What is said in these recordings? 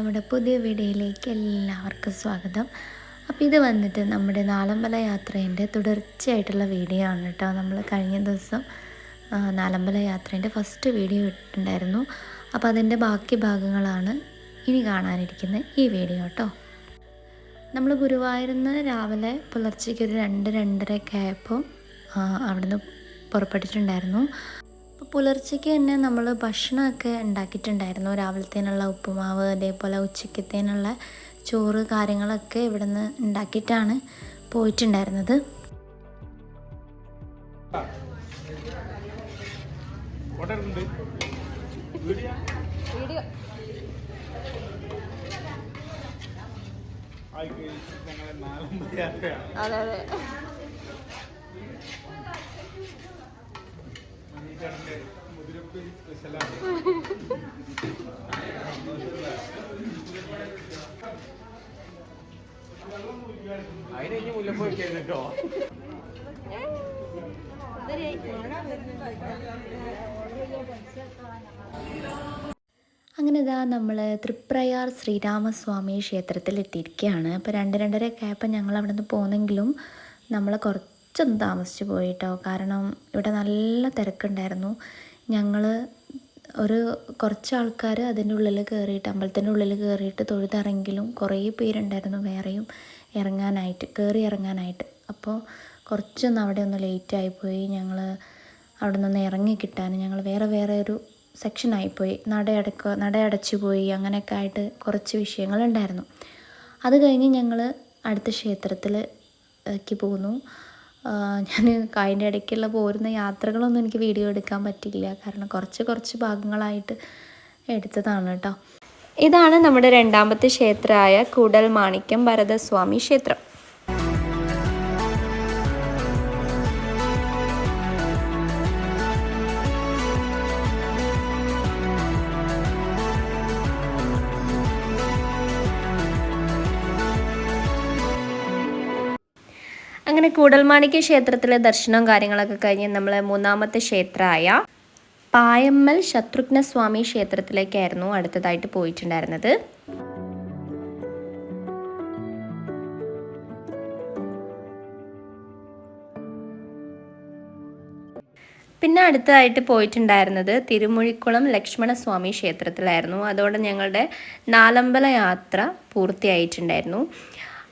നമ്മുടെ പുതിയ വീഡിയോയിലേക്ക് എല്ലാവർക്കും സ്വാഗതം. അപ്പോൾ ഇത് വന്നിട്ട് നമ്മുടെ നാലമ്പല യാത്രേൻ്റെ തുടർച്ചയായിട്ടുള്ള വീഡിയോ ആണ് കേട്ടോ. നമ്മൾ കഴിഞ്ഞ ദിവസം നാലമ്പല യാത്രേൻ്റെ ഫസ്റ്റ് വീഡിയോ ഇട്ടിട്ടുണ്ടായിരുന്നു. അപ്പോൾ അതിൻ്റെ ബാക്കി ഭാഗങ്ങളാണ് ഇനി കാണാനിരിക്കുന്ന ഈ വീഡിയോ കേട്ടോ. നമ്മൾ ഗുരുവായൂരിൽ രാവിലെ പുലർച്ചയ്ക്ക് ഒരു 2-2:30 ആയപ്പോൾ അവിടുന്ന് പുറപ്പെട്ടിട്ടുണ്ടായിരുന്നു. അപ്പോൾ പുലർച്ചയ്ക്ക് തന്നെ നമ്മൾ ഭക്ഷണമൊക്കെ ഉണ്ടാക്കിയിട്ടുണ്ടായിരുന്നു. രാവിലത്തേനുള്ള ഉപ്പുമാവ്, അതേപോലെ ഉച്ചക്കത്തേനുള്ള ചോറ് കാര്യങ്ങളൊക്കെ ഇവിടെ നിന്ന് ഉണ്ടാക്കിയിട്ടാണ് പോയിട്ടുണ്ടായിരുന്നത്. അതെ അതിന് മുല്ലപ്പൂ കേട്ടോ. അങ്ങനെ ഇതാ നമ്മൾ തൃപ്രയാർ ശ്രീരാമസ്വാമി ക്ഷേത്രത്തിൽ എത്തിയിരിക്കുകയാണ്. അപ്പോൾ 2-2:30 ആയപ്പോൾ ഞങ്ങൾ അവിടെ നിന്ന് പോന്നെങ്കിലും നമ്മൾ കുറച്ചൊന്ന് താമസിച്ച് പോയിട്ടോ. കാരണം ഇവിടെ നല്ല തിരക്കുണ്ടായിരുന്നു. ഞങ്ങൾ കുറച്ച് ആൾക്കാർ അതിൻ്റെ ഉള്ളിൽ കയറിയിട്ട്, അമ്പലത്തിൻ്റെ ഉള്ളിൽ കയറിയിട്ട് തൊഴുതിറങ്ങിലും കുറേ പേരുണ്ടായിരുന്നു വേറെയും ഇറങ്ങാനായിട്ട്. അപ്പോൾ കുറച്ചൊന്ന് അവിടെ ഒന്ന് ലേറ്റായിപ്പോയി. ഞങ്ങൾ അവിടെ നിന്ന് ഇറങ്ങി കിട്ടാൻ ഞങ്ങൾ വേറെ ഒരു സെക്ഷനായിപ്പോയി. നട അടച്ചു പോയി. അങ്ങനെയൊക്കെ ആയിട്ട് കുറച്ച് വിഷയങ്ങളുണ്ടായിരുന്നു. അത് കഴിഞ്ഞ് ഞങ്ങൾ അടുത്ത ക്ഷേത്രത്തിലേക്ക് പോന്നു. ഞാൻ അതിൻ്റെ ഇടയ്ക്കുള്ള പോരുന്ന യാത്രകളൊന്നും എനിക്ക് വീഡിയോ എടുക്കാൻ പറ്റില്ല. കാരണം കുറച്ച് ഭാഗങ്ങളായിട്ട് എടുത്തതാണ് കേട്ടോ. ഇതാണ് നമ്മുടെ രണ്ടാമത്തെ ക്ഷേത്രമായ കൂടൽമാണിക്യം ഭരതസ്വാമി ക്ഷേത്രം. അങ്ങനെ കൂടൽമാണിക്യ ക്ഷേത്രത്തിലെ ദർശനവും കാര്യങ്ങളൊക്കെ കഴിഞ്ഞ് നമ്മൾ മൂന്നാമത്തെ ക്ഷേത്രമായ പായമ്മൽ ശത്രുഘ്നസ്വാമി ക്ഷേത്രത്തിലേക്കായിരുന്നു അടുത്തതായിട്ട് പോയിട്ടുണ്ടായിരുന്നത്. പിന്നെ അടുത്തതായിട്ട് പോയിട്ടുണ്ടായിരുന്നത് തിരുമുഴിക്കുളം ലക്ഷ്മണസ്വാമി ക്ഷേത്രത്തിലായിരുന്നു. അതോടെ ഞങ്ങളുടെ നാലമ്പല യാത്ര പൂർത്തിയായിട്ടുണ്ടായിരുന്നു.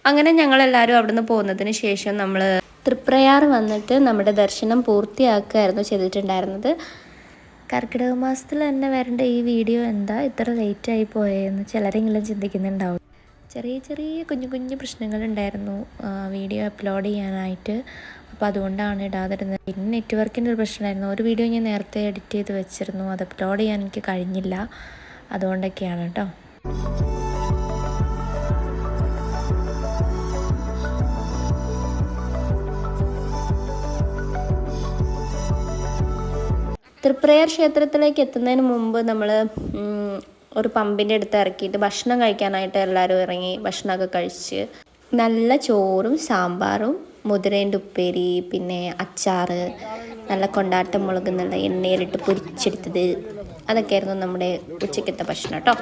അങ്ങനെ ഞങ്ങളെല്ലാവരും അവിടുന്ന് പോകുന്നതിന് ശേഷം നമ്മൾ തൃപ്രയാർ വന്നിട്ട് നമ്മുടെ ദർശനം പൂർത്തിയാക്കുകയായിരുന്നു ചെയ്തിട്ടുണ്ടായിരുന്നത്. കർക്കിടക മാസത്തിൽ തന്നെ വരേണ്ട ഈ വീഡിയോ എന്താ ഇത്ര ലേറ്റായി പോയെന്ന് ചിലരെങ്കിലും ചിന്തിക്കുന്നുണ്ടാവും. ചെറിയ കുഞ്ഞു പ്രശ്നങ്ങളുണ്ടായിരുന്നു വീഡിയോ അപ്ലോഡ് ചെയ്യാനായിട്ട്. അപ്പോൾ അതുകൊണ്ടാണ് ഇടാതിരുന്നത്. പിന്നെ നെറ്റ്വർക്കിൻ്റെ ഒരു പ്രശ്നമായിരുന്നു. ഒരു വീഡിയോ ഞാൻ നേരത്തെ എഡിറ്റ് ചെയ്ത് വെച്ചിരുന്നു, അത് അപ്ലോഡ് ചെയ്യാൻ എനിക്ക് കഴിഞ്ഞില്ല. അതുകൊണ്ടൊക്കെയാണ് കേട്ടോ. തൃപ്രയാർ ക്ഷേത്രത്തിലേക്ക് എത്തുന്നതിന് മുമ്പ് നമ്മൾ ഒരു പമ്പിൻ്റെ അടുത്ത് ഇറക്കിയിട്ട് ഭക്ഷണം കഴിക്കാനായിട്ട് എല്ലാവരും ഇറങ്ങി. ഭക്ഷണമൊക്കെ കഴിച്ച് നല്ല ചോറും സാമ്പാറും മുതിരേൻ്റെ ഉപ്പേരി, പിന്നെ അച്ചാറ്, നല്ല കൊണ്ടാട്ടം മുളക് നല്ല എണ്ണയിലിട്ട് പൊരിച്ചെടുത്തത്, അതൊക്കെയായിരുന്നു നമ്മുടെ ഉച്ചക്കത്തെ ഭക്ഷണം കേട്ടോ.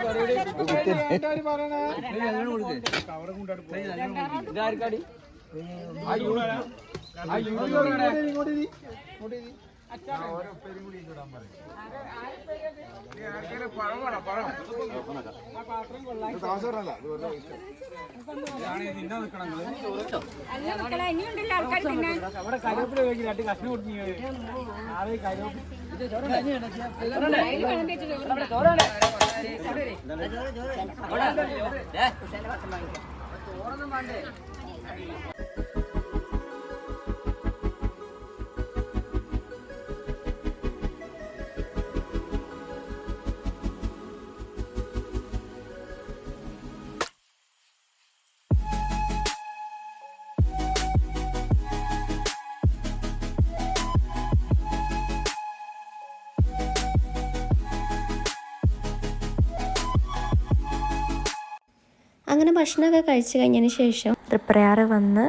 അങ്ങനെ ഭക്ഷണമൊക്കെ കഴിച്ച് കഴിഞ്ഞതിന് ശേഷം തൃപ്രയാർ വന്ന്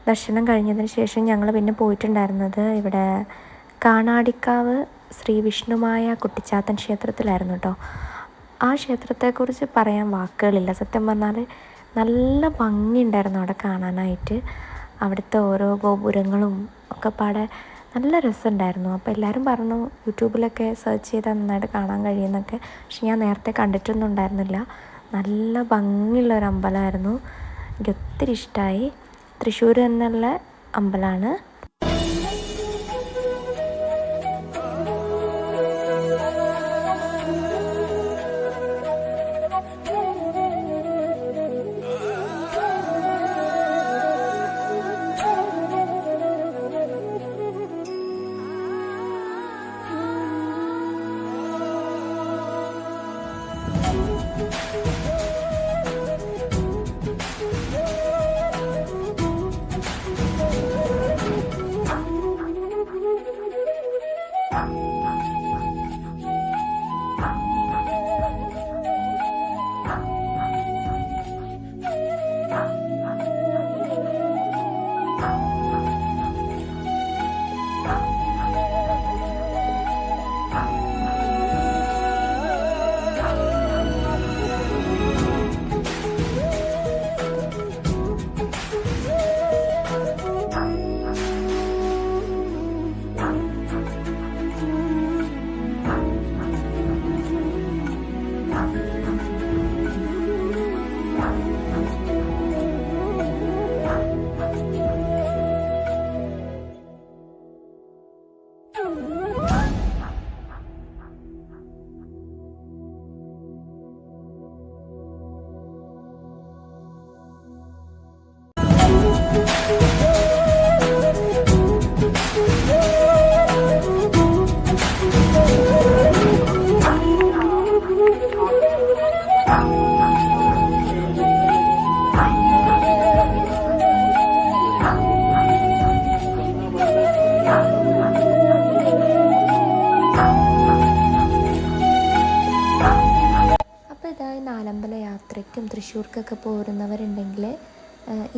ദർശനം കഴിഞ്ഞതിന് ശേഷം ഞങ്ങൾ പിന്നെ പോയിട്ടുണ്ടായിരുന്നത് ഇവിടെ കാണാടിക്കാവ് ശ്രീ വിഷ്ണുമായ കുട്ടിച്ചാത്തൻ ക്ഷേത്രത്തിലായിരുന്നു കേട്ടോ. ആ ക്ഷേത്രത്തെക്കുറിച്ച് പറയാൻ വാക്കുകളില്ല. സത്യം പറഞ്ഞാൽ നല്ല ഭംഗിയുണ്ടായിരുന്നു അവിടെ കാണാനായിട്ട്. അവിടുത്തെ ഓരോ ഗോപുരങ്ങളും ഒക്കെ പാടെ നല്ല രസമുണ്ടായിരുന്നു. അപ്പോൾ എല്ലാവരും പറഞ്ഞു യൂട്യൂബിലൊക്കെ സെർച്ച് ചെയ്താൽ നന്നായിട്ട് കാണാൻ കഴിയുമെന്നൊക്കെ. പക്ഷെ ഞാൻ നേരത്തെ കണ്ടിട്ടൊന്നും ഉണ്ടായിരുന്നില്ല. നല്ല ഭംഗിയുള്ള ഒരു അമ്പലമായിരുന്നു. എനിക്ക് ഒത്തിരി ഇഷ്ടമായി. തൃശ്ശൂർ എന്നുള്ള അമ്പലമാണ്. നാലമ്പല യാത്രയ്ക്കും തൃശ്ശൂർക്കൊക്കെ പോരുന്നവരുണ്ടെങ്കിൽ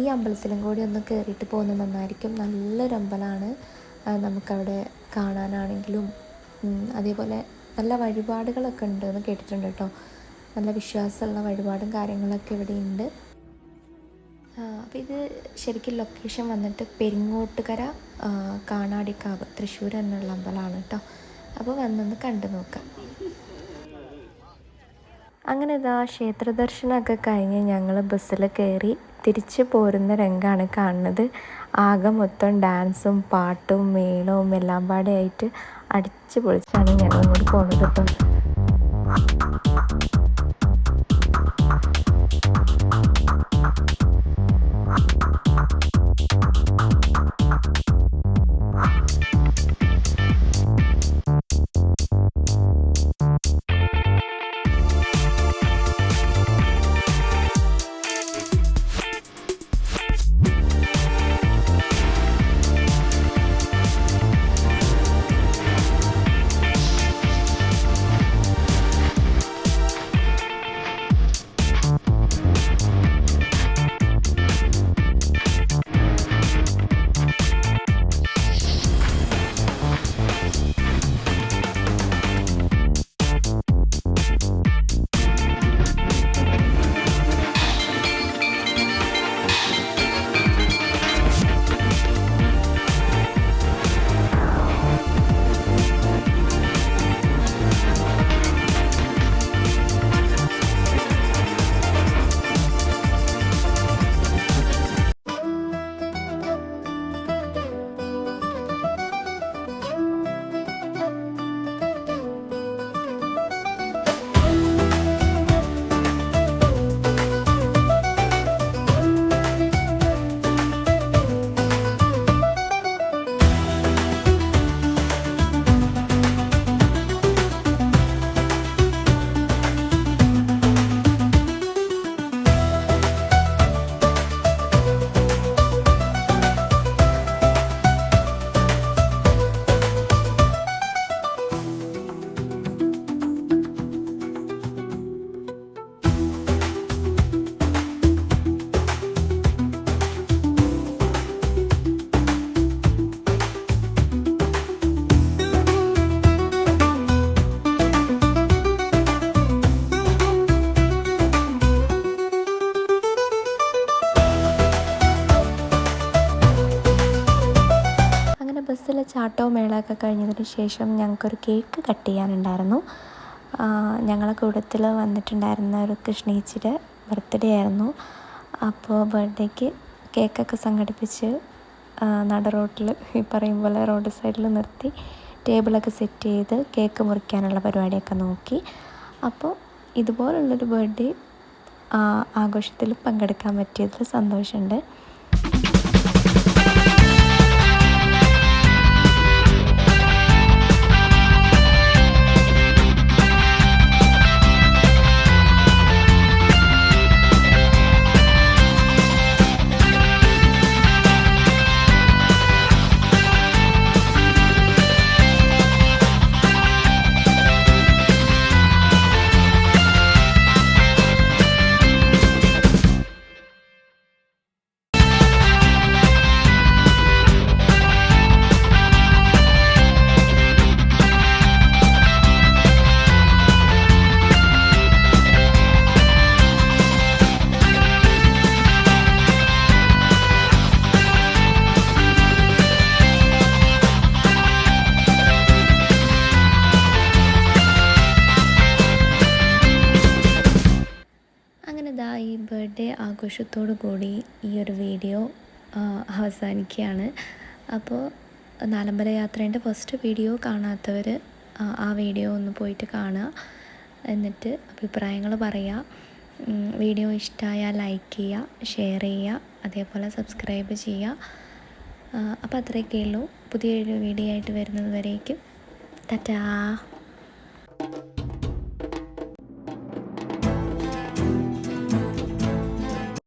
ഈ അമ്പലത്തിലും കൂടി ഒന്ന് കയറിയിട്ട് പോകുന്നത് നന്നായിരിക്കും. നല്ലൊരു അമ്പലമാണ്. നമുക്കവിടെ കാണാനാണെങ്കിലും അതേപോലെ നല്ല വഴിപാടുകളൊക്കെ ഉണ്ട് എന്ന് കേട്ടിട്ടുണ്ട് കേട്ടോ. നല്ല വിശ്വാസമുള്ള വഴിപാടും കാര്യങ്ങളൊക്കെ ഇവിടെ ഉണ്ട്. അപ്പോൾ ഇത് ശരിക്കും ലൊക്കേഷൻ വന്നിട്ട് പെരിങ്ങോട്ടുകര കാണാടിക്കാവ് തൃശ്ശൂർ എന്നുള്ള അമ്പലമാണ് കേട്ടോ. അപ്പോൾ വന്നൊന്ന് കണ്ടു നോക്കാം. അങ്ങനെ ഇതാ ക്ഷേത്ര ദർശനമൊക്കെ കഴിഞ്ഞ് ഞങ്ങൾ ബസ്സിൽ കയറി തിരിച്ച് പോരുന്ന രംഗമാണ് കാണുന്നത്. ആകെ മൊത്തം ഡാൻസും പാട്ടും മേളവും എല്ലാം പാടെ ആയിട്ട് അടിച്ച് പൊളിച്ചാണ് ഞങ്ങളിങ്ങോട്ട് പോകുന്നത് കേട്ടോ. ചാട്ടവും മേളമൊക്കെ കഴിഞ്ഞതിന് ശേഷം ഞങ്ങൾക്കൊരു കേക്ക് കട്ട് ചെയ്യാനുണ്ടായിരുന്നു. ഞങ്ങളെ കൂട്ടത്തിൽ വന്നിട്ടുണ്ടായിരുന്ന ഒരു കൃഷ്ണേച്ചിയുടെ ബർത്ത്ഡേ ആയിരുന്നു. അപ്പോൾ ബർത്ത്ഡേക്ക് കേക്കൊക്കെ സംഘടിപ്പിച്ച് നട റോട്ടിൽ ഈ പറയും പോലെ റോഡ് സൈഡിൽ നിർത്തി ടേബിളൊക്കെ സെറ്റ് ചെയ്ത് കേക്ക് മുറിക്കാനുള്ള പരിപാടിയൊക്കെ നോക്കി. അപ്പോൾ ഇതുപോലുള്ളൊരു ബർത്ത്ഡേ ആഘോഷത്തിൽ പങ്കെടുക്കാൻ പറ്റിയതിൽ സന്തോഷമുണ്ട്. ഈ ബർത്ത്ഡേ ആഘോഷത്തോടു കൂടി ഈ ഒരു വീഡിയോ അവസാനിക്കുകയാണ്. അപ്പോൾ നാലമ്പല യാത്രേൻ്റെ ഫസ്റ്റ് വീഡിയോ കാണാത്തവർ ആ വീഡിയോ ഒന്ന് പോയിട്ട് കാണുക, എന്നിട്ട് അഭിപ്രായങ്ങൾ പറയുക. വീഡിയോ ഇഷ്ടമായാൽ ലൈക്ക് ചെയ്യുക, ഷെയർ ചെയ്യുക, അതേപോലെ സബ്സ്ക്രൈബ് ചെയ്യുക. അപ്പോൾ അത്രയൊക്കെ ഉള്ളൂ. പുതിയൊരു വീഡിയോ ആയിട്ട് വരുന്നത് വരേക്കും ടാറ്റാ.